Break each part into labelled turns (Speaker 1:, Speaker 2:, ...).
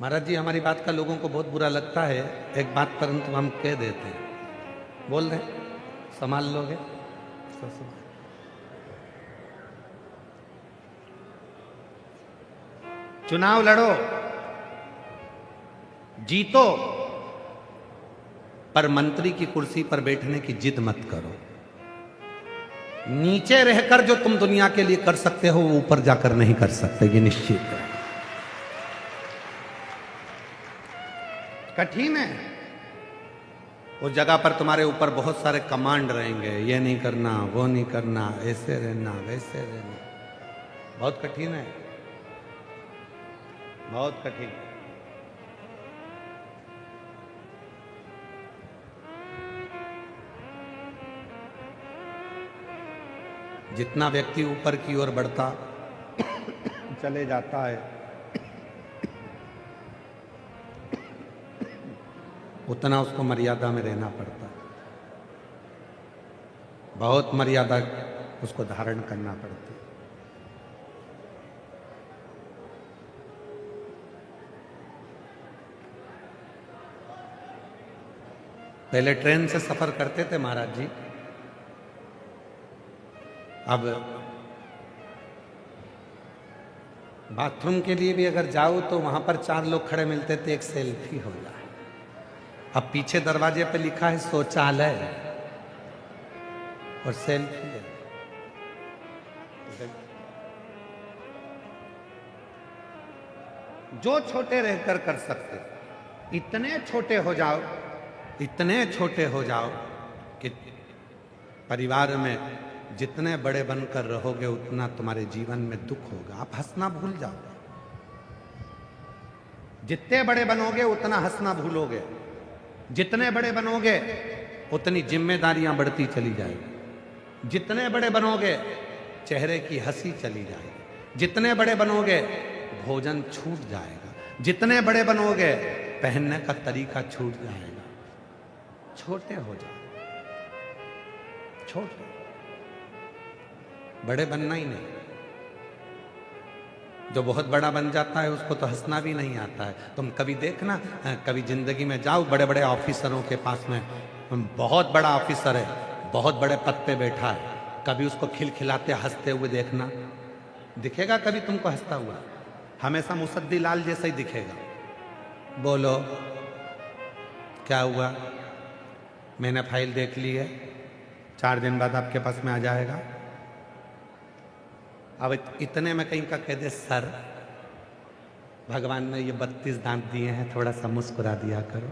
Speaker 1: महाराज जी, हमारी बात का लोगों को बहुत बुरा लगता है एक बात, परंतु हम कह देते हैं। बोल रहे संभाल लोगे तो संभाल। चुनाव लड़ो, जीतो, पर मंत्री की कुर्सी पर बैठने की जिद मत करो। नीचे रहकर जो तुम दुनिया के लिए कर सकते हो वो ऊपर जाकर नहीं कर सकते, ये निश्चित है। कठिन है। उस जगह पर तुम्हारे ऊपर बहुत सारे कमांड रहेंगे, ये नहीं करना, वो नहीं करना, ऐसे रहना, वैसे रहना। बहुत कठिन है, बहुत कठिन। जितना व्यक्ति ऊपर की ओर बढ़ता चले जाता है, उतना उसको मर्यादा में रहना पड़ता है। बहुत मर्यादा उसको धारण करना पड़ती है। पहले ट्रेन से सफर करते थे महाराज जी, अब बाथरूम के लिए भी अगर जाओ तो वहां पर 4 लोग खड़े मिलते थे, एक सेल्फी हो जाए। अब पीछे दरवाजे पे लिखा है शौचालय और सेल्फी है। जो छोटे रहकर कर सकते, इतने छोटे हो जाओ, इतने छोटे हो जाओ कि परिवार में जितने बड़े बनकर रहोगे उतना तुम्हारे जीवन में दुख होगा। आप हंसना भूल जाओ। जितने बड़े बनोगे उतना हंसना भूलोगे। जितने बड़े बनोगे उतनी जिम्मेदारियां बढ़ती चली जाएगी। जितने बड़े बनोगे चेहरे की हंसी चली जाएगी। जितने बड़े बनोगे भोजन छूट जाएगा। जितने बड़े बनोगे पहनने का तरीका छूट जाएगा। छोटे हो जाओ, छोटे। बड़े बनना ही नहीं। जो बहुत बड़ा बन जाता है उसको तो हंसना भी नहीं आता है। तुम कभी देखना, कभी जिंदगी में जाओ बड़े बड़े ऑफिसरों के पास में, बहुत बड़ा ऑफिसर है, बहुत बड़े पद पे बैठा है, कभी उसको खिलखिलाते हंसते हुए देखना, दिखेगा कभी तुमको हंसता हुआ? हमेशा मुसद्दी लाल जैसा ही दिखेगा। बोलो क्या हुआ? मैंने फाइल देख ली है, 4 दिन बाद आपके पास में आ जाएगा। अब इतने में कहीं का कह दे, सर भगवान ने ये 32 दांत दिए हैं, थोड़ा सा मुस्कुरा दिया करो,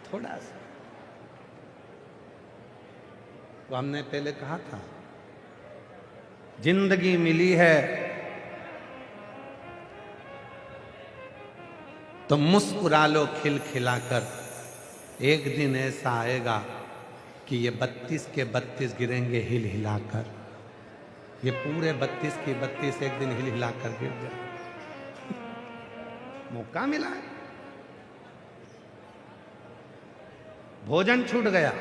Speaker 1: थोड़ा सा। तो हमने पहले कहा था, जिंदगी मिली है तो मुस्कुरा लो खिलखिलाकर। एक दिन ऐसा आएगा कि ये 32 के 32 गिरेंगे हिल हिलाकर। ये पूरे 32 की 32 एक दिन हिल हिलाकर गिर जाए। मौका मिला है। भोजन छूट गया,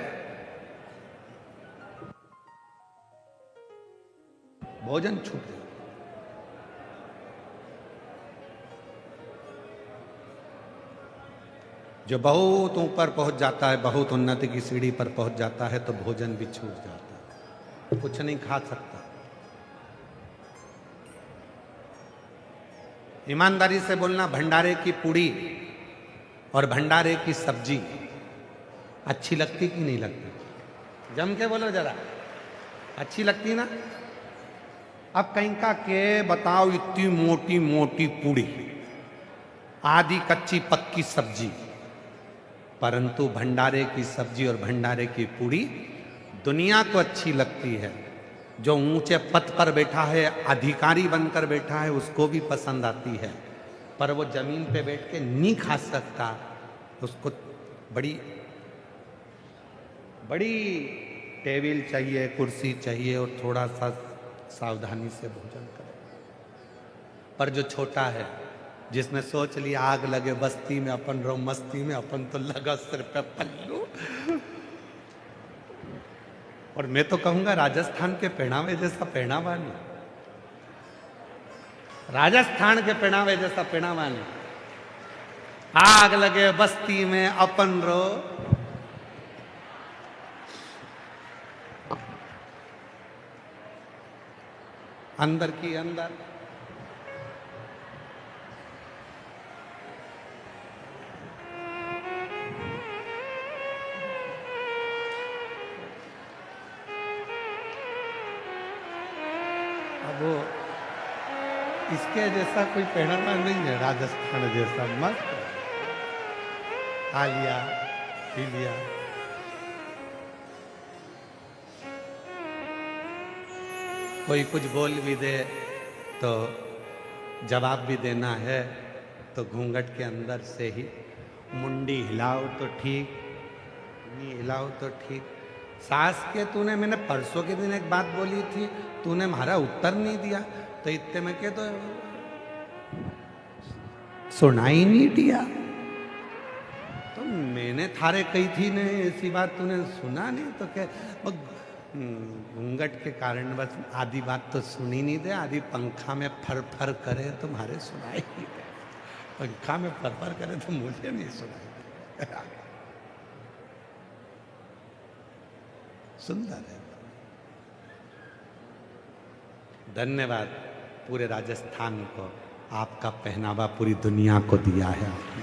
Speaker 1: भोजन छूट गया। जो बहुत ऊपर पहुंच जाता है, बहुत उन्नति की सीढ़ी पर पहुंच जाता है, तो भोजन भी छूट जाता है, कुछ नहीं खा सकता। ईमानदारी से बोलना, भंडारे की पूड़ी और भंडारे की सब्जी अच्छी लगती कि नहीं लगती? जम के बोलो जरा, अच्छी लगती ना? अब कहीं का के बताओ, इतनी मोटी मोटी पूड़ी, आधी कच्ची पक्की सब्जी, परंतु भंडारे की सब्जी और भंडारे की पूड़ी दुनिया को अच्छी लगती है। जो ऊंचे पद पर बैठा है, अधिकारी बनकर बैठा है, उसको भी पसंद आती है, पर वो जमीन पे बैठ के नहीं खा सकता। उसको बड़ी बड़ी टेबल चाहिए, कुर्सी चाहिए और थोड़ा सा सावधानी से भोजन करे। पर जो छोटा है, जिसने सोच लिया आग लगे बस्ती में अपन रहो मस्ती में, अपन तो लगा सिर पे पल्लू। और मैं तो कहूंगा राजस्थान के पहनावे जैसा पहनावा नहीं। राजस्थान के पहनावे जैसा पहनावा नहीं। आग लगे बस्ती में अपन रो, अंदर की अंदर। अब वो इसके जैसा कोई पहनावा नहीं है, राजस्थान जैसा मस्त खा लिया पी लिया। कोई कुछ बोल भी दे तो जवाब भी देना है तो घूंघट के अंदर से ही, मुंडी हिलाओ तो ठीक, नहीं हिलाओ तो ठीक। सास के तूने, मैंने परसों के दिन एक बात बोली थी, तूने हमारा उत्तर नहीं दिया, तो इतने में के तो सुना ही नहीं दिया। तो मैंने थारे कही थी ने ऐसी बात तूने सुना नहीं, तो क्या घूंघट के कारण बस आधी बात तो सुनी नहीं दे, आधी पंखा में फर फर करे तुम्हारे सुनाई नहीं दे, पंखा में फर फर करे तो मुझे नहीं सुनाई दे। सुंदर है। धन्यवाद पूरे राजस्थान को, आपका पहनावा पूरी दुनिया को दिया है आपने।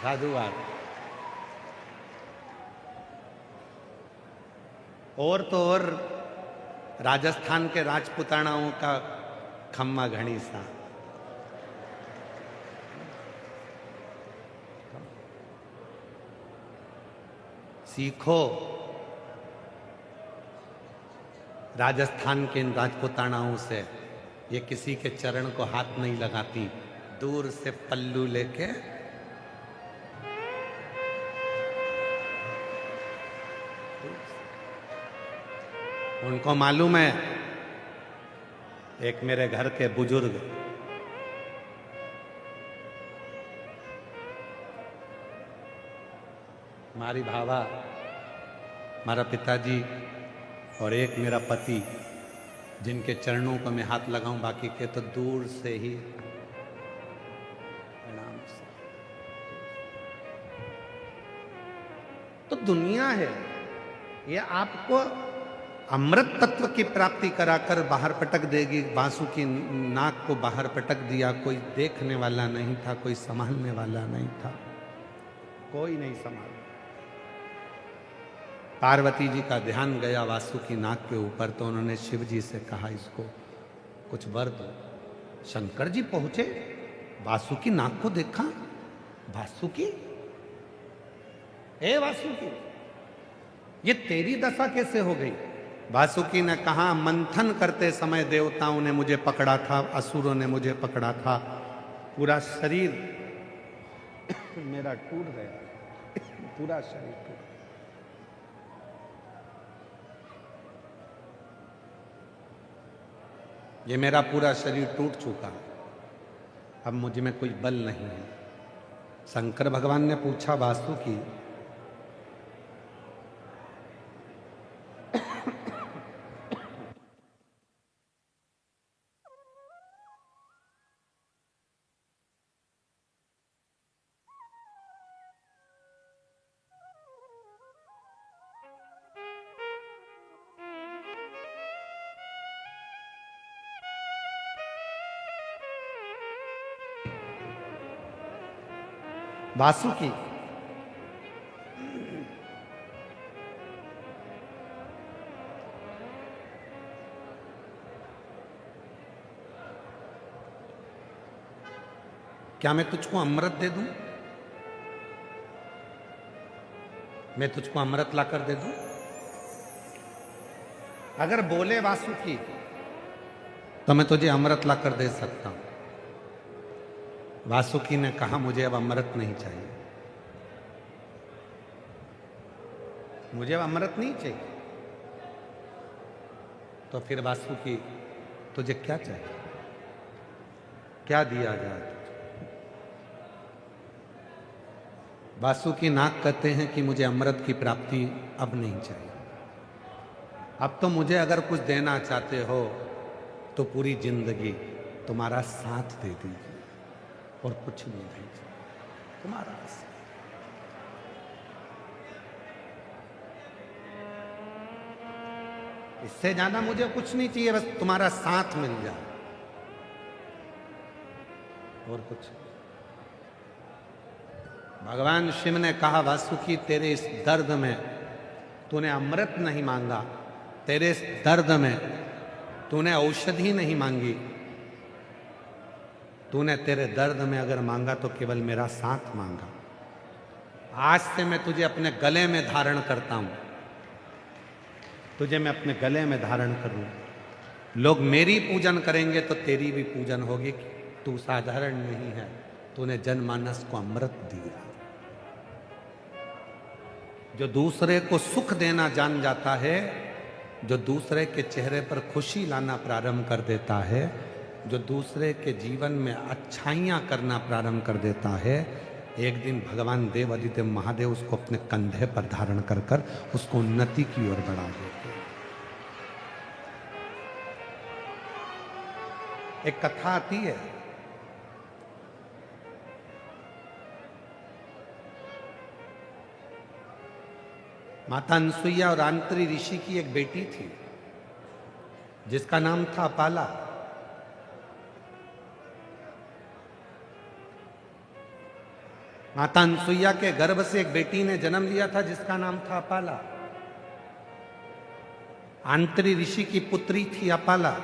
Speaker 1: साधुवाद। और तो और राजस्थान के राजपुतानाओं का खम्मा घड़ी सा। सीखो राजस्थान के इन राजपुतानाओं से, ये किसी के चरण को हाथ नहीं लगाती, दूर से पल्लू लेके उनको मालूम है। एक मेरे घर के बुजुर्ग हमारी भावा, हमारा पिताजी और एक मेरा पति, जिनके चरणों को मैं हाथ लगाऊं, बाकी के तो दूर से ही प्रणाम से। तो दुनिया है ये आपको अमृत तत्व की प्राप्ति कराकर बाहर पटक देगी। बांसु की नाक को बाहर पटक दिया, कोई देखने वाला नहीं था, कोई संभालने वाला नहीं था, कोई नहीं संभाला। पार्वती जी का ध्यान गया वासु की नाक के ऊपर, तो उन्होंने शिव जी से कहा इसको कुछ वर दो। शंकर जी पहुंचे, वासु की नाक को देखा, वासुकी, ए वासुकी, ये तेरी दशा कैसे हो गई? वासुकी ने कहा, मंथन करते समय देवताओं ने मुझे पकड़ा था, असुरों ने मुझे पकड़ा था, पूरा शरीर मेरा टूट गया, पूरा शरीर टूट गया। ये मेरा पूरा शरीर टूट चुका, अब मुझ में कोई बल नहीं है। शंकर भगवान ने पूछा वासुकी, वासुकी क्या मैं तुझको अमृत दे दूं? मैं तुझको अमृत लाकर दे दूं? अगर बोले वासुकी तो मैं तुझे अमृत लाकर दे सकता हूं। वासुकी ने कहा, मुझे अब अमृत नहीं चाहिए, मुझे अब अमृत नहीं चाहिए। तो फिर वासुकी, तुझे क्या चाहिए, क्या दिया जाए तुझे? वासुकी नाग कहते हैं कि मुझे अमृत की प्राप्ति अब नहीं चाहिए, अब तो मुझे अगर कुछ देना चाहते हो तो पूरी जिंदगी तुम्हारा साथ दे दीजिए और कुछ नहीं दीजिए, तुम्हारा साथ। इससे ज्यादा मुझे कुछ नहीं चाहिए, बस तुम्हारा साथ मिल जाए और कुछ। भगवान शिव ने कहा, वासुकी तेरे इस दर्द में तूने अमृत नहीं मांगा, तेरे इस दर्द में तूने औषधि नहीं मांगी, तूने तेरे दर्द में अगर मांगा तो केवल मेरा साथ मांगा। आज से मैं तुझे अपने गले में धारण करता हूं, तुझे मैं अपने गले में धारण करूं। लोग मेरी पूजन करेंगे तो तेरी भी पूजन होगी। तू साधारण नहीं है, तूने जनमानस को अमृत दिया। जो दूसरे को सुख देना जान जाता है, जो दूसरे के चेहरे पर खुशी लाना प्रारंभ कर देता है, जो दूसरे के जीवन में अच्छाइयाँ करना प्रारंभ कर देता है, एक दिन भगवान देव आदिदेव महादेव उसको अपने कंधे पर धारण कर कर उसको उन्नति की ओर बढ़ा देते हैं। एक कथा आती है, माता अनसुईया और आंत्री ऋषि की एक बेटी थी जिसका नाम था अपाला। माता अनसुईया के गर्भ से एक बेटी ने जन्म लिया था जिसका नाम था अपाला। आंत्री ऋषि की पुत्री थी अपाला।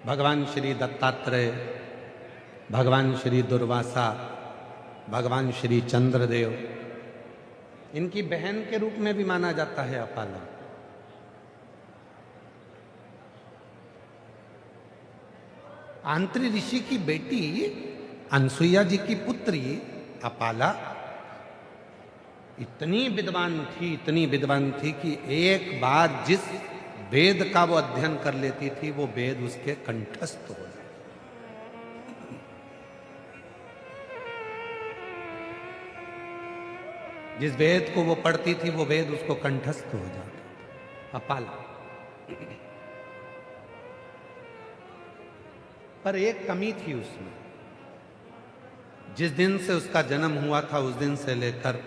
Speaker 1: भगवान श्री दत्तात्रेय, भगवान श्री दुर्वासा, भगवान श्री चंद्रदेव, इनकी बहन के रूप में भी माना जाता है अपाला। आंत्री ऋषि की बेटी अनसुईया जी की पुत्री अपाला इतनी विद्वान थी, इतनी विद्वान थी कि एक बार जिस वेद का वो अध्ययन कर लेती थी वो वेद उसके कंठस्थ हो जाते। जिस वेद को वो पढ़ती थी वो वेद उसको कंठस्थ हो जाता। अपाला। पर एक कमी थी उसमें। जिस दिन से उसका जन्म हुआ था उस दिन से लेकर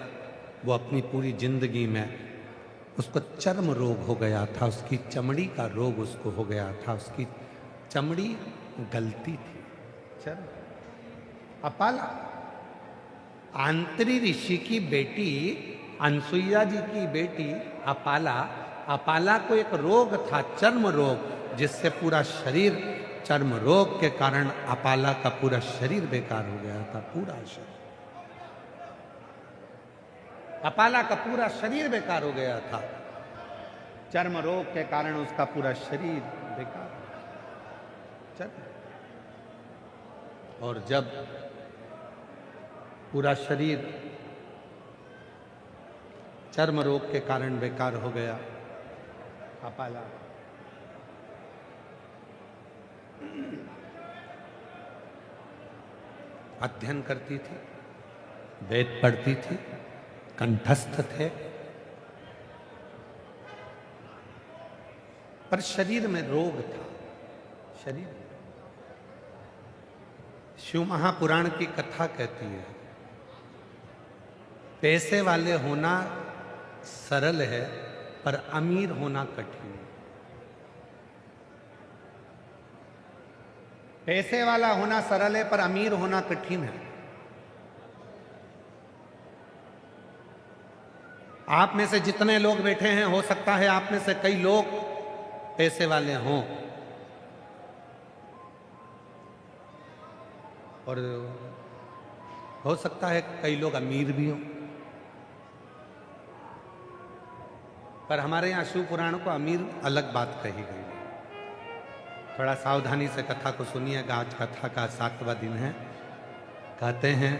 Speaker 1: वो अपनी पूरी जिंदगी में उसको चर्म रोग हो गया था, उसकी चमड़ी का रोग उसको हो गया था, उसकी चमड़ी गलती थी। चर्म। अपाला आंत्री ऋषि की बेटी अनसुईया जी की बेटी अपाला, अपाला को एक रोग था, चर्म रोग, जिससे पूरा शरीर, चर्म रोग के कारण अपाला का पूरा शरीर बेकार हो गया था। पूरा शरीर, अपाला का पूरा शरीर बेकार हो गया था। चर्म रोग के कारण उसका पूरा शरीर बेकार। चर्म। और जब पूरा शरीर चर्म रोग के कारण बेकार हो गया, अपाला अध्ययन करती थी, वेद पढ़ती थी, कंठस्थ थे, पर शरीर में रोग था। शरीर। शिव महापुराण की कथा कहती है, पैसे वाले होना सरल है पर अमीर होना कठिन है। पैसे वाला होना सरल है पर अमीर होना कठिन है। आप में से जितने लोग बैठे हैं, हो सकता है आप में से कई लोग पैसे वाले हों और हो सकता है कई लोग अमीर भी हों। पर हमारे यहाँ शिव पुराण को अमीर अलग बात कही गई। थोड़ा सावधानी से कथा को सुनिएगा। आज कथा का 7वां दिन है। कहते हैं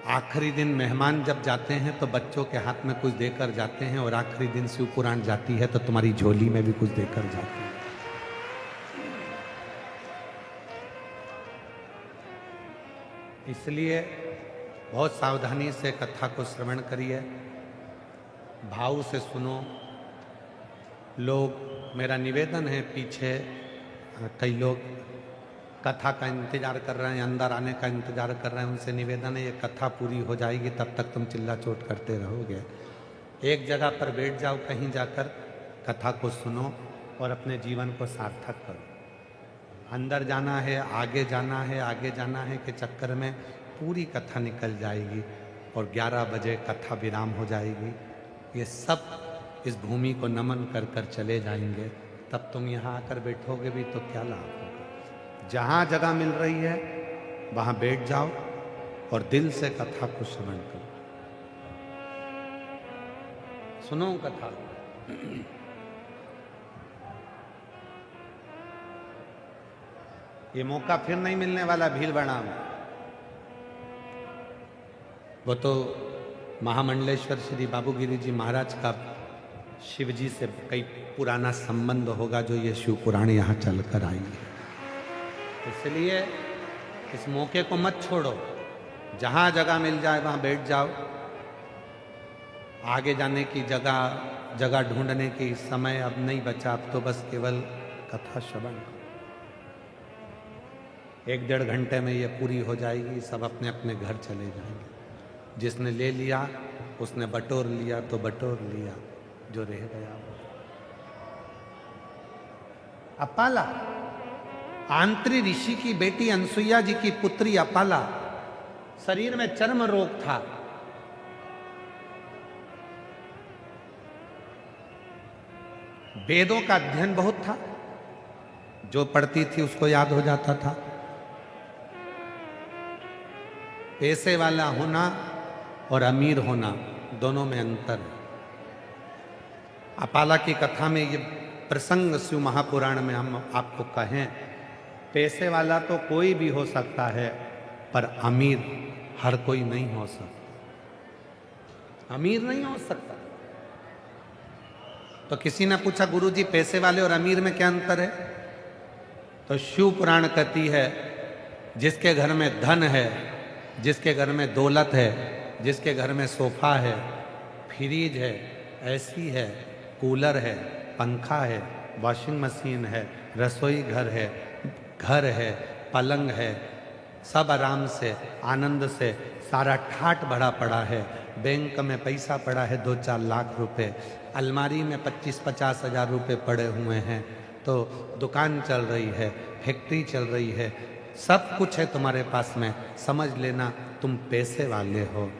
Speaker 1: आखिरी दिन मेहमान जब जाते हैं तो बच्चों के हाथ में कुछ देकर जाते हैं, और आखिरी दिन शिव पुराण जाती है तो तुम्हारी झोली में भी कुछ देकर जाती है। इसलिए बहुत सावधानी से कथा को श्रवण करिए, भाव से सुनो। लोग, मेरा निवेदन है, पीछे कई लोग कथा का इंतजार कर रहे हैं, अंदर आने का इंतजार कर रहे हैं, उनसे निवेदन है ये कथा पूरी हो जाएगी तब तक तुम चिल्ला चोट करते रहोगे। एक जगह पर बैठ जाओ, कहीं जाकर कथा को सुनो और अपने जीवन को सार्थक करो। अंदर जाना है, आगे जाना है, आगे जाना है के चक्कर में पूरी कथा निकल जाएगी और 11 बजे कथा विराम हो जाएगी। ये सब इस भूमि को नमन कर कर चले जाएंगे, तब तुम यहाँ आकर बैठोगे भी तो क्या लाभ होगा। जहाँ जगह मिल रही है वहाँ बैठ जाओ और दिल से कथा को श्रवण करो, सुनो कथा। ये मौका फिर नहीं मिलने वाला भीलवाड़ा में। वो तो महामंडलेश्वर श्री बाबूगिरी जी महाराज का शिव जी से कई पुराना संबंध होगा जो ये शिव पुराण यहाँ चलकर आई है। इसलिए इस मौके को मत छोड़ो, जहाँ जगह मिल जाए वहाँ बैठ जाओ। आगे जाने की जगह ढूंढने की समय अब नहीं बचा, अब तो बस केवल कथा श्रवण करो। 1-1.5 घंटे में ये पूरी हो जाएगी, सब अपने अपने घर चले जाएंगे। जिसने ले लिया उसने बटोर लिया तो बटोर लिया, जो रह गया वो। अपाला, आंत्री ऋषि की बेटी अनसुईया जी की पुत्री अपाला, शरीर में चर्म रोग था। वेदों का अध्ययन बहुत था, जो पढ़ती थी उसको याद हो जाता था। पैसे वाला होना और अमीर होना दोनों में अंतर है। अपाला की कथा में ये प्रसंग शिव महापुराण में हम आपको कहें, पैसे वाला तो कोई भी हो सकता है पर अमीर हर कोई नहीं हो सकता। अमीर नहीं हो सकता। तो किसी ने पूछा गुरुजी पैसे वाले और अमीर में क्या अंतर है? तो शिव पुराण कहती है जिसके घर में धन है, जिसके घर में दौलत है, जिसके घर में सोफा है, फ्रिज है, एसी है, कूलर है, पंखा है, वॉशिंग मशीन है, रसोई घर है, पलंग है, सब आराम से आनंद से सारा ठाट भरा पड़ा है, बैंक में पैसा पड़ा है 2-4 लाख रुपए, अलमारी में 25-50 हजार रुपए पड़े हुए हैं, तो दुकान चल रही है, फैक्ट्री चल रही है, सब कुछ है तुम्हारे पास में, समझ लेना तुम पैसे वाले हो।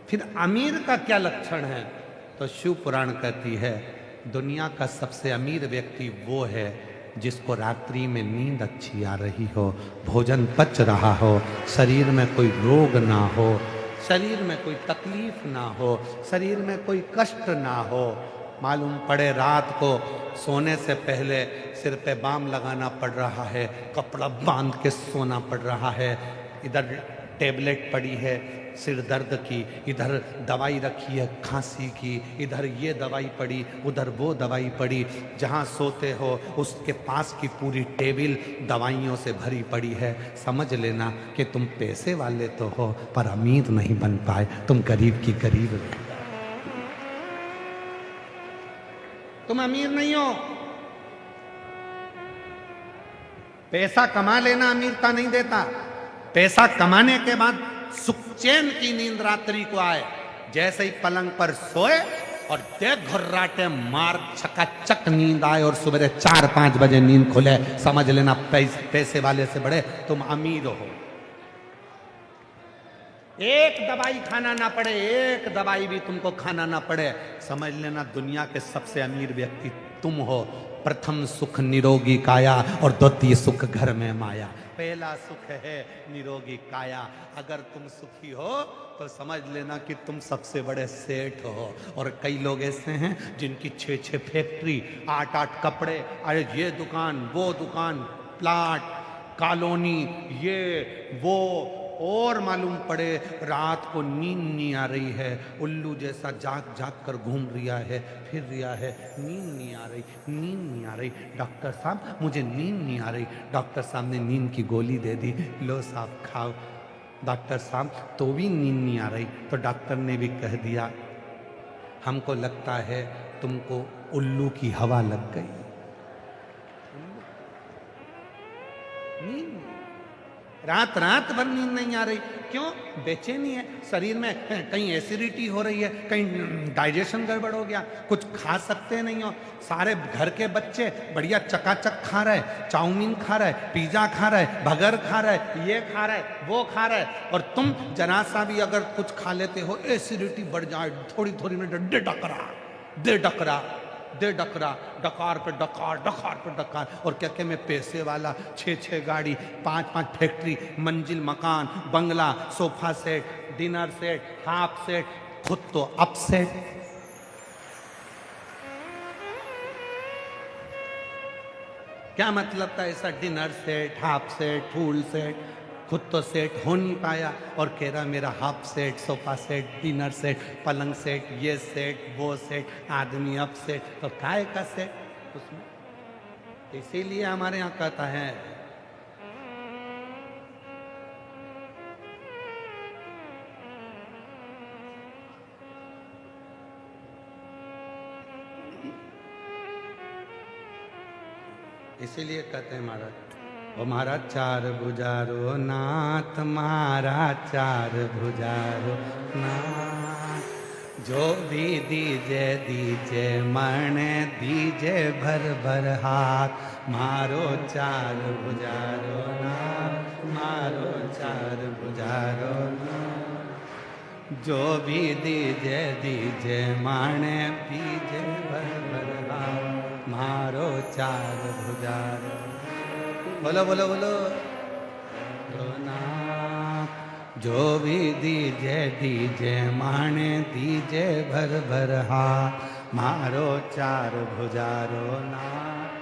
Speaker 1: फिर अमीर का क्या लक्षण है? तो शिव पुराण कहती है दुनिया का सबसे अमीर व्यक्ति वो है जिसको रात्रि में नींद अच्छी आ रही हो, भोजन पच रहा हो, शरीर में कोई रोग ना हो, शरीर में कोई तकलीफ ना हो, शरीर में कोई कष्ट ना हो। मालूम पड़े रात को सोने से पहले सिर पे बाम लगाना पड़ रहा है, कपड़ा बांध के सोना पड़ रहा है, इधर टेबलेट पड़ी है सिर दर्द की, इधर दवाई रखी है खांसी की, इधर ये दवाई पड़ी, उधर वो दवाई पड़ी, जहाँ सोते हो उसके पास की पूरी टेबल दवाइयों से भरी पड़ी है। समझ लेना कि तुम पैसे वाले तो हो पर अमीर नहीं बन पाए, तुम गरीब की गरीब रहो। तुम अमीर नहीं हो। पैसा कमा लेना अमीरता नहीं देता। पैसा कमाने के बाद सुख चैन की नींद रात्रि को आए, जैसे ही पलंग पर सोए और देख घर्राटे मार चकाचक नींद आए और सुबह 4-5 बजे नींद खुले, समझ लेना पैसे वाले से बड़े तुम अमीर हो। एक दवाई खाना ना पड़े, एक दवाई भी तुमको खाना ना पड़े, समझ लेना दुनिया के सबसे अमीर व्यक्ति तुम हो। प्रथम सुख निरोगी काया और द्वितीय सुख घर में माया। पहला सुख है निरोगी काया। अगर तुम सुखी हो तो समझ लेना कि तुम सबसे बड़े सेठ हो। और कई लोग ऐसे हैं जिनकी 6-6 फैक्ट्री, 8-8 कपड़े, अरे ये दुकान, वो दुकान, प्लाट, कॉलोनी, ये वो, और मालूम पड़े रात को नींद नहीं आ रही है, उल्लू जैसा जाग जाग कर घूम रिया है, फिर रिया है, नींद नहीं आ रही, नींद नहीं आ रही, डॉक्टर साहब मुझे नींद नहीं आ रही। डॉक्टर साहब ने नींद की गोली दे दी, लो साहब खाओ। डॉक्टर साहब तो भी नींद नहीं आ रही। तो डॉक्टर ने भी कह दिया, हमको लगता है तुमको उल्लू की हवा लग गई। नींद रात रात भर नींद नहीं आ रही, क्यों? बेचैनी है शरीर में, कहीं एसिडिटी हो रही है, कहीं डाइजेशन गड़बड़ हो गया, कुछ खा सकते नहीं हो। सारे घर के बच्चे बढ़िया चकाचक खा रहे, चाउमीन खा रहे, पिज्जा खा रहे, बर्गर खा रहे, ये खा रहे, वो खा रहे, और तुम जरा सा भी अगर कुछ खा लेते हो एसिडिटी बढ़ जाए, थोड़ी थोड़ी में दे डकरा डकार पे डकार, डकार पे डकार, और क्या क्या मैं पैसे वाला, 6 गाड़ी, 5 फैक्ट्री, मंजिल मकान, बंगला, sofa set, dinner set, half set, खुद तो अपसेट। क्या मतलब था ऐसा dinner set, half set, full set? खुद तो सेट हो नहीं पाया और कह रहा मेरा half set, sofa set, dinner set, पलंग सेट, ये सेट, वो सेट, आदमी अप सेट, तो काय का सेट उसमें? इसीलिए हमारे यहाँ कहता है इसीलिए कहते हैं महाराज, ओ महाराज चार भुजारो नाथ, महाराज चार भुजारो नाथ, जो भी दीजे दीजे मन, दीजे भर भर हाथ, मारो चार भुजारो नाथ, मारो चार भुजारो नाथ, जो भी दीजे दीजे माने, दीजे भर भर हाथ, मारो चार भुजारो। बोलो बोलो बोलो नाथ, जो भी दीजे दीजे माने, दीजे भर भर हाथ, मारो चार भुजारो नाथ,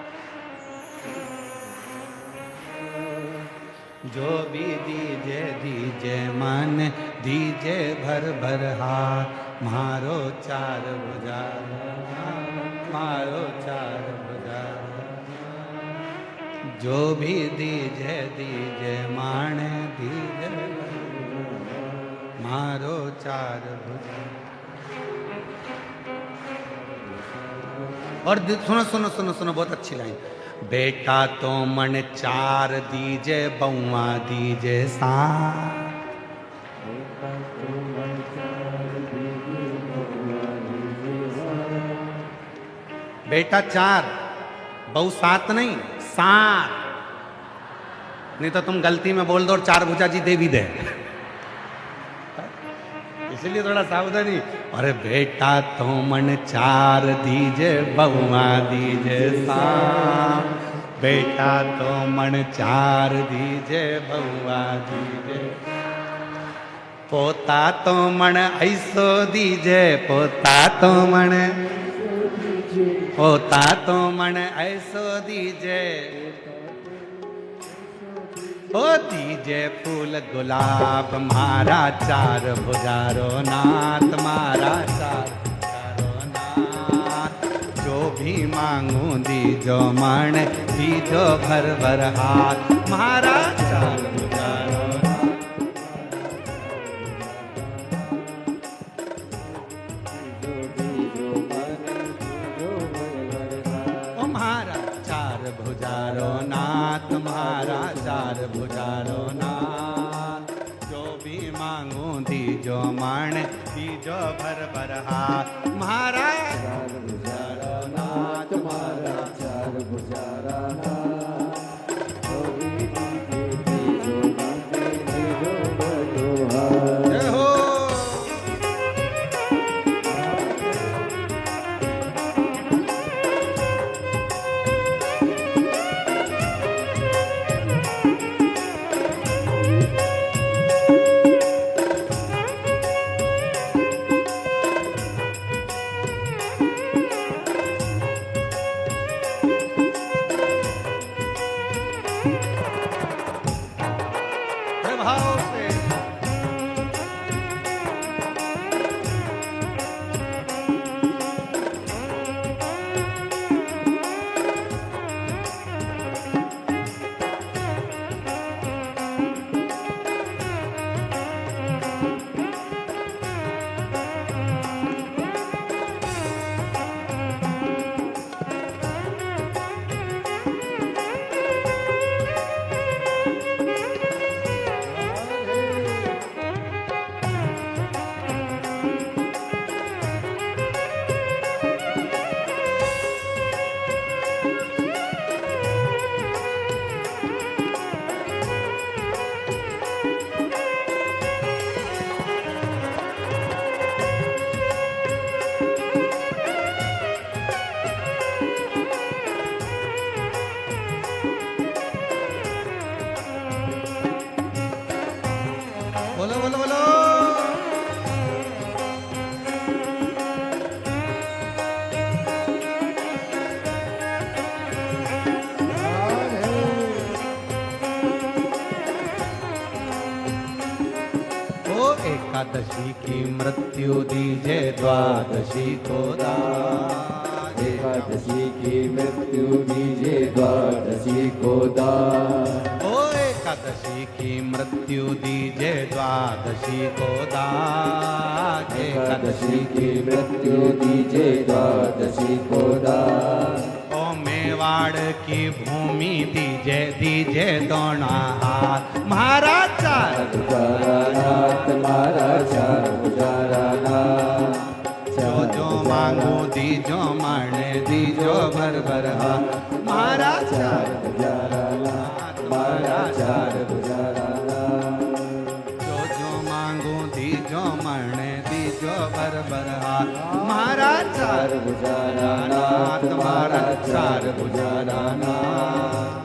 Speaker 1: जो भी दीजे दीजे मन, दीजे भर भर हाथ, मारो चार भुजारो नाथ, मारो चार भुजारो, जो भी दीजे दीजे माने, दीजे मारो चार भुजारो। और सुनो सुनो सुनो सुनो, बहुत अच्छी लाइन, बेटा तो मन चार दीजे, बउआ दीजे सात, बेटा चार, बहू सात नहीं, सात, नहीं तो तुम गलती में बोल दो और चार भुजा जी दे भी दे, इसलिए थोड़ा सावधानी। अरे बेटा तो मन चार दीजे, बउआ दीजे सात, बेटा तो मन चार दीजे, बउआ दीजे, पोता तो मन ऐसो दीजे, पोता तो मन, पोता तो मन ऐसो दीजे, ओ दीजे फूल गुलाब, मारा चार भुजारो नाथ, मारा चार भुजारो नाथ, जो भी मांगू दीजो मन, दीजो भर भर हाथ, मारा चार भुजारो भुजारो नाथ, मारा चार भुजारो नाथ, जो भी मांगू दीजो माण, दीजो भर भर हाथ, मारा चार भुजारो नाथ, मारा चार भुजारो नाथ, जो भी दीजो मांगे, दीजो भर हाथ। जय हो। मृत्यु दीजे द्वादशी को दान।
Speaker 2: एकादशी की मृत्यु दीजे द्वादशी को दान।
Speaker 1: ओ एकादशी की मृत्यु दीजे द्वादशी को दान।
Speaker 2: एकादशी की मृत्यु दीजे द्वादशी को दान।
Speaker 1: ओ मेवाड़ की भूमि दीजे दीजे दोनों हाथ। महाराज चार
Speaker 2: गुजारानाथ महाराज चार गुजारानाथ।
Speaker 1: जो मांगू दीजो माने दीजो भर भर हाथ। महाराज चार
Speaker 2: गुजारानाथ महाराज चार गुजारानाथ।
Speaker 1: जो मांगू दीजो माने दीजो भर भर हाथ। महाराज चार
Speaker 2: गुजारानाथ
Speaker 1: महाराज चार गुजारानाथ।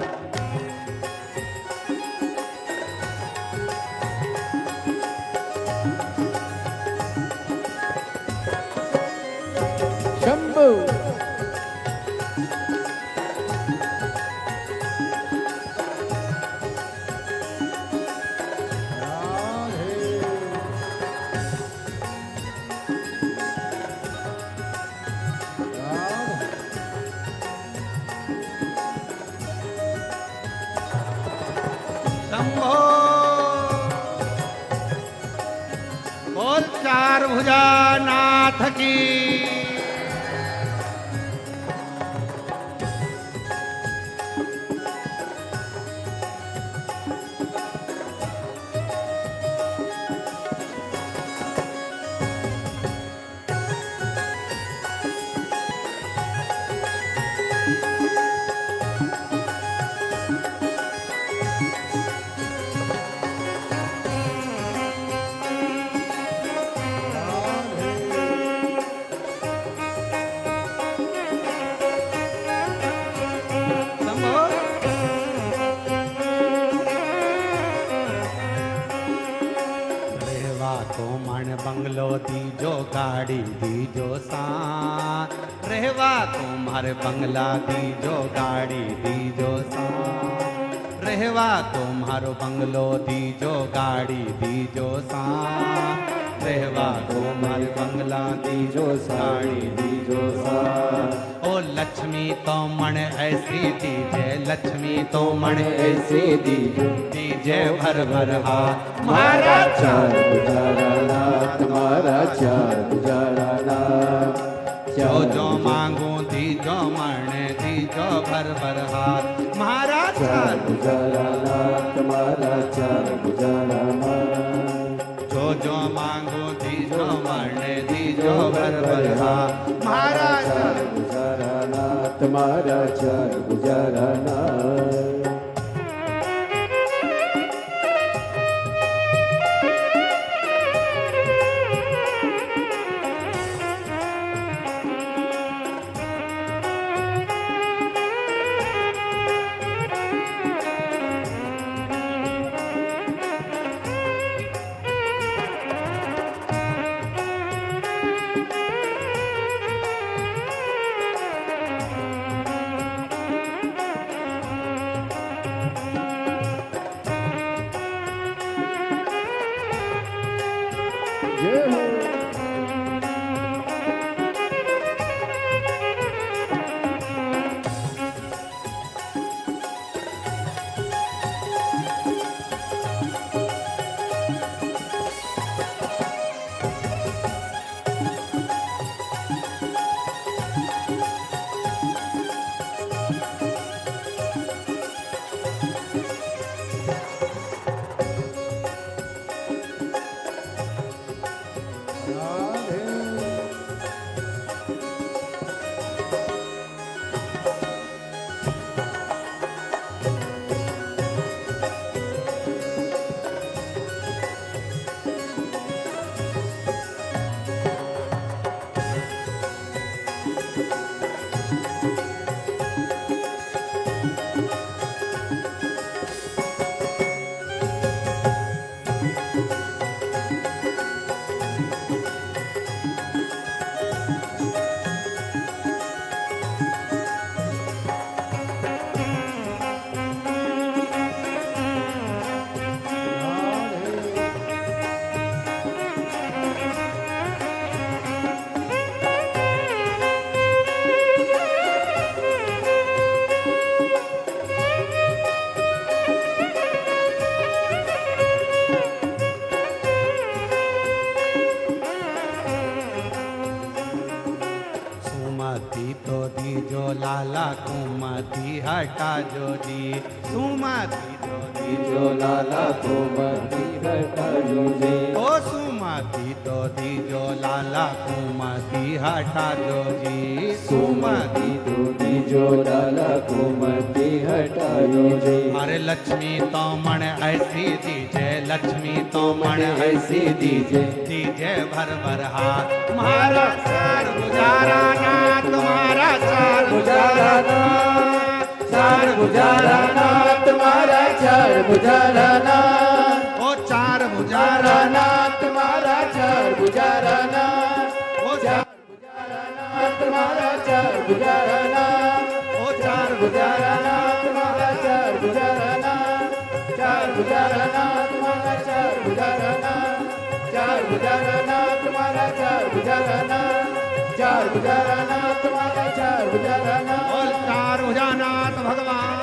Speaker 2: शंभू
Speaker 1: शंभो बोल चार भुजा नाथ की। बंगलो दीजो गाड़ी दीजो सान। रहवा तुम्हारे बंगला दीजो गाड़ी दीजो सान। रहवा तुम्हारो बंगलो दीजो गाड़ी दीजो सान। रहवा तुम्हारे बंगला दीजो साड़ी दीजो सान। ओ लक्ष्मी तो मन ऐसी दीजे लक्ष्मी तो मन ऐसी दीजो दीजे भर भर हाथ। महाराज
Speaker 2: चार गुजारानाथ महाराज चार गुजारानाथ।
Speaker 1: जो मांगो दीजो मन दीजो भर भर हाथ। महाराज
Speaker 2: चार गुजारानाथ महाराज चार गुजारानाथ।
Speaker 1: जो मांगो दीजो मन दीजो भर भर हाथ। महाराज
Speaker 2: चार गुजारानाथ महाराज चार गुजारानाथ।
Speaker 1: लाला कुमति हटा जो जी सुमति जो
Speaker 2: दीजो लाला कुमति हटा जो जी।
Speaker 1: ओ सुमति तो दीजो लाला कुमति हटा जो जी सुमति
Speaker 2: तो दीजो लाला कुमति हटा जो जी।
Speaker 1: अरे लक्ष्मी तो मन ऐसी दीजे लक्ष्मी तो मन
Speaker 2: ऐसी दीजे
Speaker 1: दीजे भर भर हाथ तुम्हारा चार गुजारा ना तुम्हारा चार गुजारा ना
Speaker 2: चार गुजारा ना तुम्हारा चार गुजारा ना।
Speaker 1: ओ चार गुजारा
Speaker 2: ना तुम्हारा चार गुजारा ना।
Speaker 1: ओ चार
Speaker 2: गुजारा ना तुम्हारा चार गुजारा ना।
Speaker 1: ओ चार
Speaker 2: गुजारा ना तुम्हारा चार गुजारा ना। चार गुजारा ना तुम्हारा चार गुजारा ना। चार गुजारा ना तुम्हारा चार गुजारा ना। चार गुजारा ना तुम्हारा चार गुजारा ना।
Speaker 1: बोल चार भुजानाथ भगवान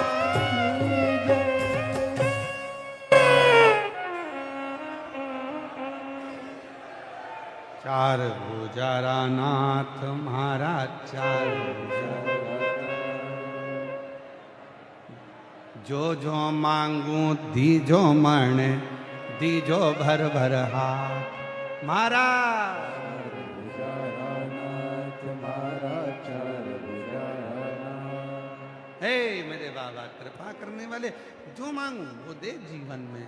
Speaker 1: चार गुजारा नाथ महाराज चार जो मांगू दीजो मण दीजो भर भर हाथ महाराज हे मेरे बाबा कृपा करने वाले जो मांगू वो दे जीवन में।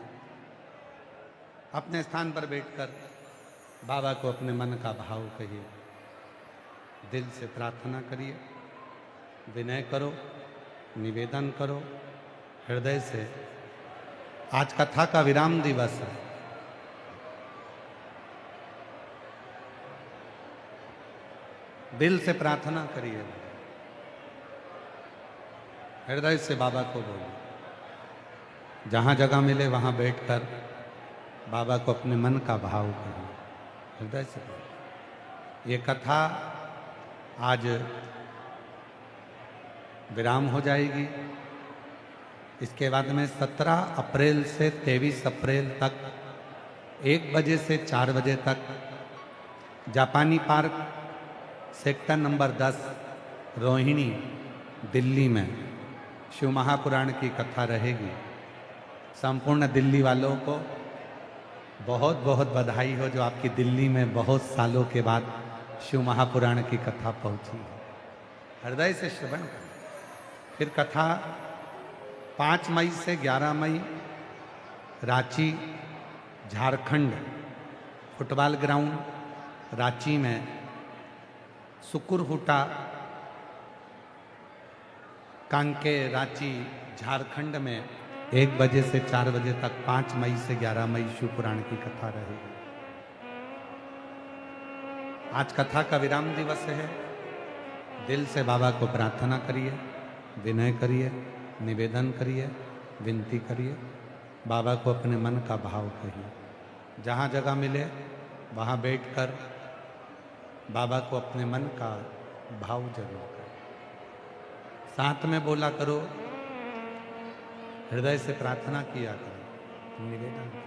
Speaker 1: अपने स्थान पर बैठकर बाबा को अपने मन का भाव कहिए, दिल से प्रार्थना करिए, विनय करो, निवेदन करो हृदय से। आज कथा का विराम दिवस है। दिल से प्रार्थना करिए, हृदय से बाबा को बोलो। जहां जगह मिले वहां बैठकर बाबा को अपने मन का भाव करिए, हृदय से बोलो। ये कथा आज विराम हो जाएगी। इसके बाद में 17 अप्रैल से 23 अप्रैल तक 1 बजे से 4 बजे तक जापानी park sector number 10 Rohini Delhi में शिव महापुराण की कथा रहेगी। संपूर्ण दिल्ली वालों को बहुत बहुत बधाई हो जो आपकी दिल्ली में बहुत सालों के बाद शिव महापुराण की कथा पहुंची है। हृदय से श्रवण करें। फिर कथा 5 मई से 11 मई रांची झारखंड फुटबॉल ग्राउंड रांची में सुकुरहुटा कांके रांची झारखंड में 1 बजे से 4 बजे तक 5 मई से 11 मई शिव पुराण की कथा रहेगी। आज कथा का विराम दिवस है। दिल से बाबा को प्रार्थना करिए, विनय करिए, निवेदन करिए, विनती करिए। बाबा को अपने मन का भाव कहिए। जहाँ जगह मिले वहाँ बैठकर बाबा को अपने मन का भाव जरूर करें। साथ में बोला करो, हृदय से प्रार्थना किया करो, निवेदन करो।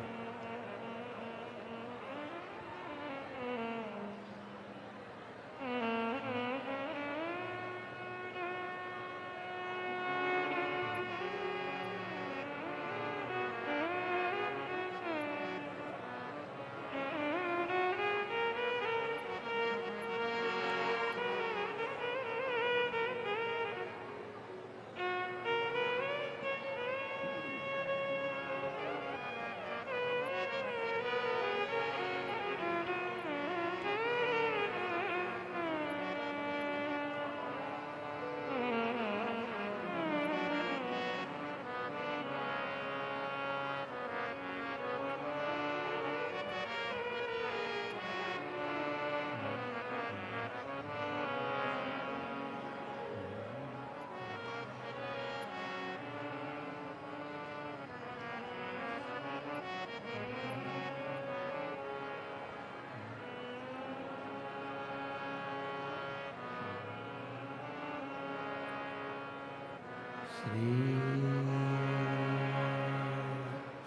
Speaker 1: श्री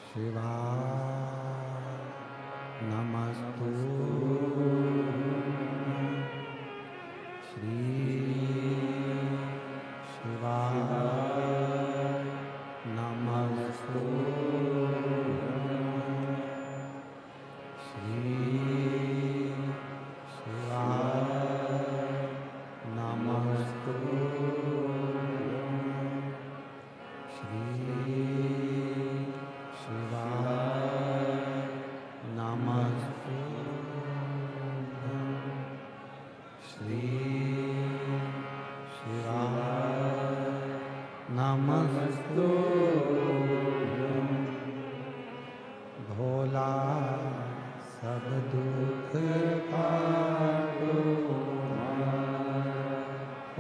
Speaker 1: शिवाय नमस्तु। श्री शिवाय नमस्तु भोला सब दुख काटो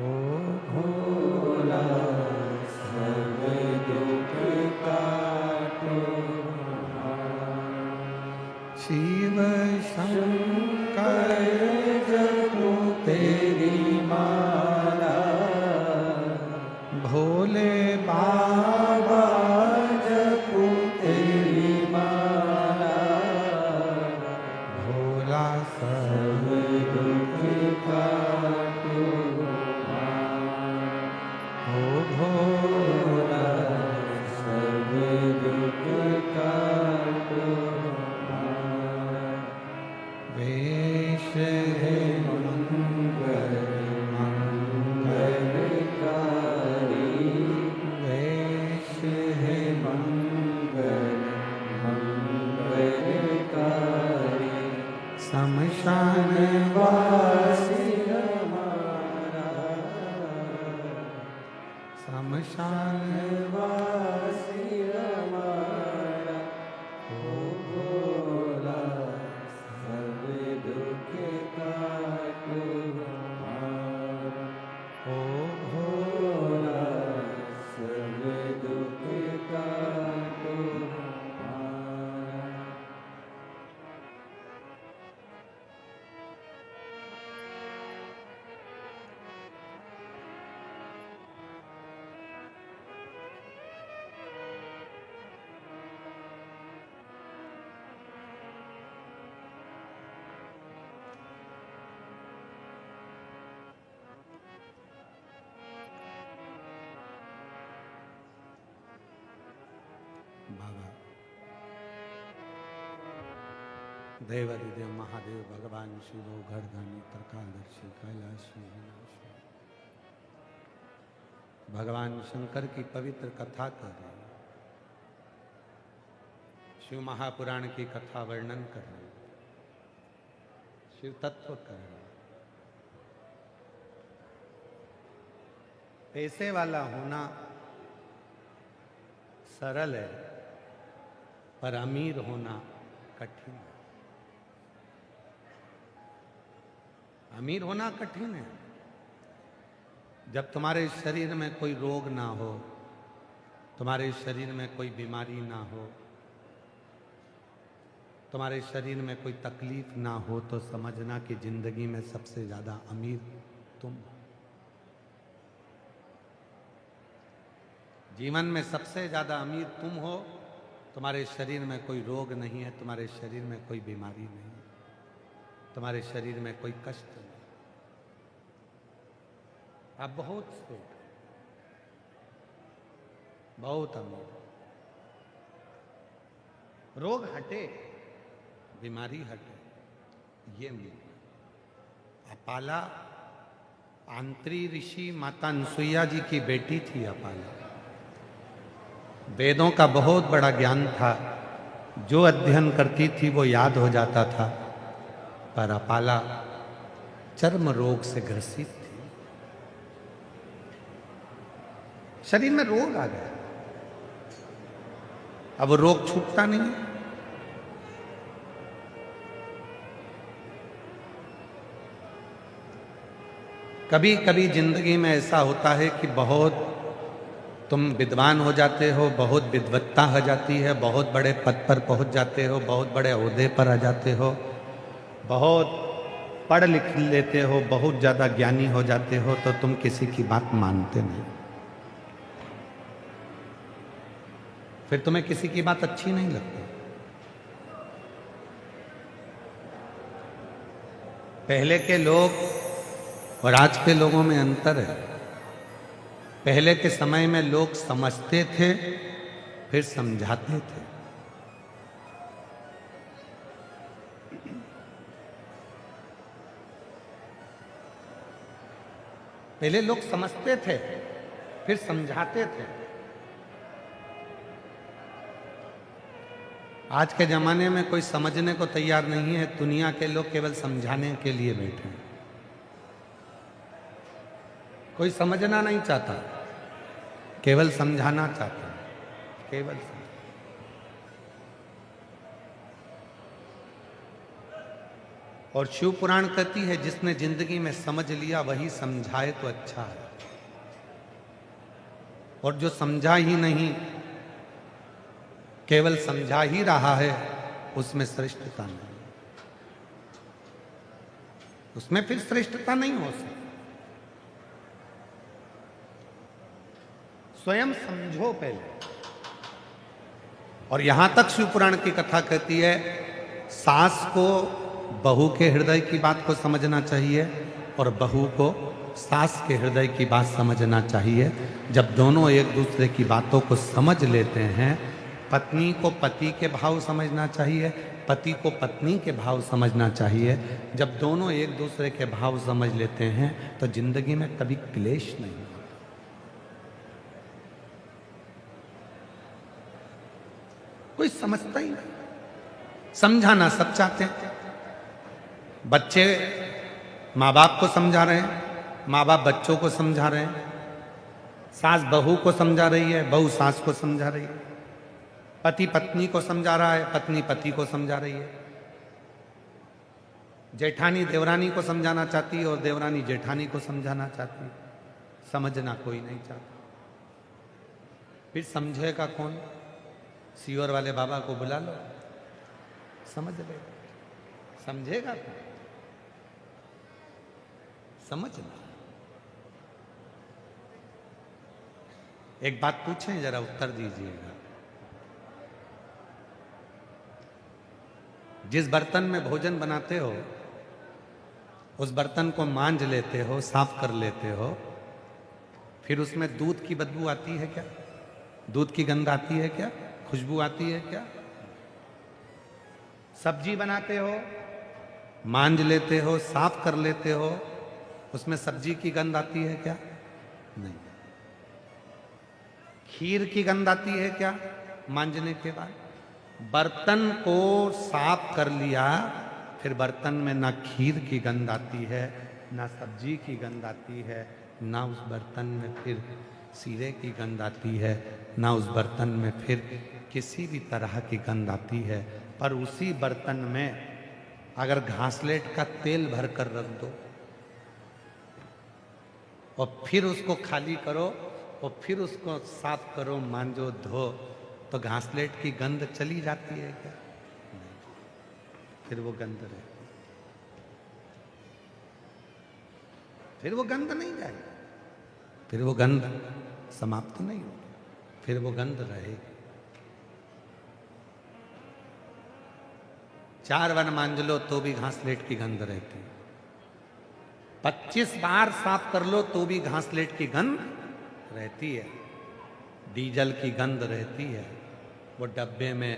Speaker 1: ओ भोला सब दुख काटो शिव शंकर जपो तेरी माला भोले बाबा जपो तेरी माला भोला सब दुख काटो ओ भोला सब दुख काटो वेश है मंगल मंगलकारी वेश है मंगल मंगलकारी शमशान वासी हमारा शमशान वासी हमारा ओ भोला सब दुख काटो हमारा ओ भोला सब दुख काटो हमारा। बाबा देवादिदेव महादेव भगवान शिव घरधानी त्रिकालदर्शी कैलाशी विनाशी भगवान शंकर की पवित्र कथा कर रहे हैं। शिव महापुराण की कथा वर्णन कर रहे हैं। शिव तत्व कर रहे हैं। पैसे वाला होना सरल है पर अमीर होना कठिन है। अमीर होना कठिन है जब तुम्हारे शरीर में कोई रोग ना हो, तुम्हारे शरीर में कोई बीमारी ना हो, तुम्हारे शरीर में कोई तकलीफ ना हो, तो समझना कि जिंदगी में सबसे ज्यादा अमीर तुम हो। जीवन में सबसे ज्यादा अमीर तुम हो। तुम्हारे शरीर में कोई रोग नहीं है, तुम्हारे शरीर में कोई बीमारी नहीं है, तुम्हारे शरीर में कोई कष्ट नहीं। आप बहुत सेठ, बहुत अमीर। रोग हटे, बीमारी हटे, ये मिल। अपाला आंत्री ऋषि माता अनसुईया जी की बेटी थी। अपाला वेदों का बहुत बड़ा ज्ञान था, जो अध्ययन करती थी वो याद हो जाता था, पर अपाला चर्म रोग से ग्रसित थी। शरीर में रोग आ गया, अब वो रोग छूटता नहीं है। कभी कभी जिंदगी में ऐसा होता है कि बहुत तुम विद्वान हो जाते हो, बहुत विद्वत्ता हो जाती है, बहुत बड़े पद पर पहुंच जाते हो, बहुत बड़े ओहदे पर आ जाते हो, बहुत पढ़ लिख लेते हो, बहुत ज़्यादा ज्ञानी हो जाते हो, तो तुम किसी की बात मानते नहीं। फिर तुम्हें किसी की बात अच्छी नहीं लगती। पहले के लोग और आज के लोगों में अंतर है। पहले के समय में लोग समझते थे, फिर समझाते थे। पहले लोग समझते थे, फिर समझाते थे। आज के जमाने में कोई समझने को तैयार नहीं है। दुनिया के लोग केवल समझाने के लिए बैठे हैं। कोई समझना नहीं चाहता, केवल समझाना चाहता है, केवल और शिव पुराण कहती है जिसने जिंदगी में समझ लिया वही समझाए तो अच्छा है, और जो समझा ही नहीं केवल समझा ही रहा है उसमें श्रेष्ठता नहीं, उसमें फिर श्रेष्ठता नहीं हो सकती। स्वयं समझो पहले। और यहां तक शिव पुराण की कथा कहती है सास को बहू के हृदय की बात को समझना चाहिए और बहू को सास के हृदय की बात समझना चाहिए। जब दोनों एक दूसरे की बातों को समझ लेते हैं, पत्नी को पति के भाव समझना चाहिए, पति को पत्नी के भाव समझना चाहिए। जब दोनों एक दूसरे के भाव समझ लेते हैं तो जिंदगी में कभी क्लेश नहीं होता। कोई समझता ही नहीं। समझाना सब चाहते हैं। बच्चे माँ बाप को समझा रहे हैं, माँ बाप बच्चों को समझा रहे हैं, सास बहू को समझा रही है, बहू सास को समझा रही है, पति पत्नी को समझा रहा है, पत्नी पति को समझा रही है, जेठानी देवरानी को समझाना चाहती है और देवरानी जेठानी को समझाना चाहती है। समझना कोई नहीं चाहता। फिर समझेगा कौन? सीवर वाले बाबा को बुला लो, समझ ले। समझेगा कौन? समझना। एक बात पूछें, जरा उत्तर दीजिएगा। जिस बर्तन में भोजन बनाते हो उस बर्तन को मांज लेते हो, साफ कर लेते हो, फिर उसमें दूध की बदबू आती है क्या? दूध की गंध आती है क्या? खुशबू आती है क्या? सब्जी बनाते हो, मांज लेते हो, साफ कर लेते हो, उसमें सब्जी की गंध आती है क्या? नहीं। खीर की गंध आती है क्या मांजने के बाद? बर्तन को साफ कर लिया, फिर बर्तन में ना खीर की गंध आती है, ना सब्जी की गंध आती है, ना उस बर्तन में फिर सीरे की गंध आती है, ना उस बर्तन में फिर किसी भी तरह की गंध आती है। पर उसी बर्तन में अगर घासलेट का तेल भर कर रख दो और फिर उसको खाली करो और फिर उसको साफ करो, मांजो, धो, तो घासलेट की गंध चली जाती है क्या? नहीं। फिर वो गंध रहती, फिर वो गंध नहीं जाएगी, फिर वो गंध समाप्त नहीं होगी, फिर वो गंध रहेगी। 4 बार मांज लो तो भी घासलेट की गंध रहती है। 25 बार साफ कर लो तो भी घासलेट की गंध रहती है। डीजल की गंध रहती है, वो डब्बे में,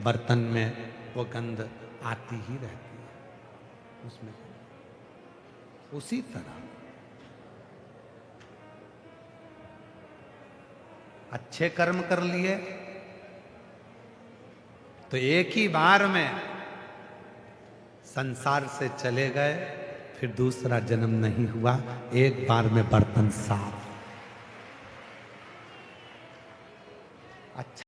Speaker 1: बर्तन में वो गंध आती ही रहती है उसमें। उसी तरह अच्छे कर्म कर लिए तो एक ही बार में संसार से चले गए, फिर दूसरा जन्म नहीं हुआ, एक बार में बर्तन साफ। अच्छा।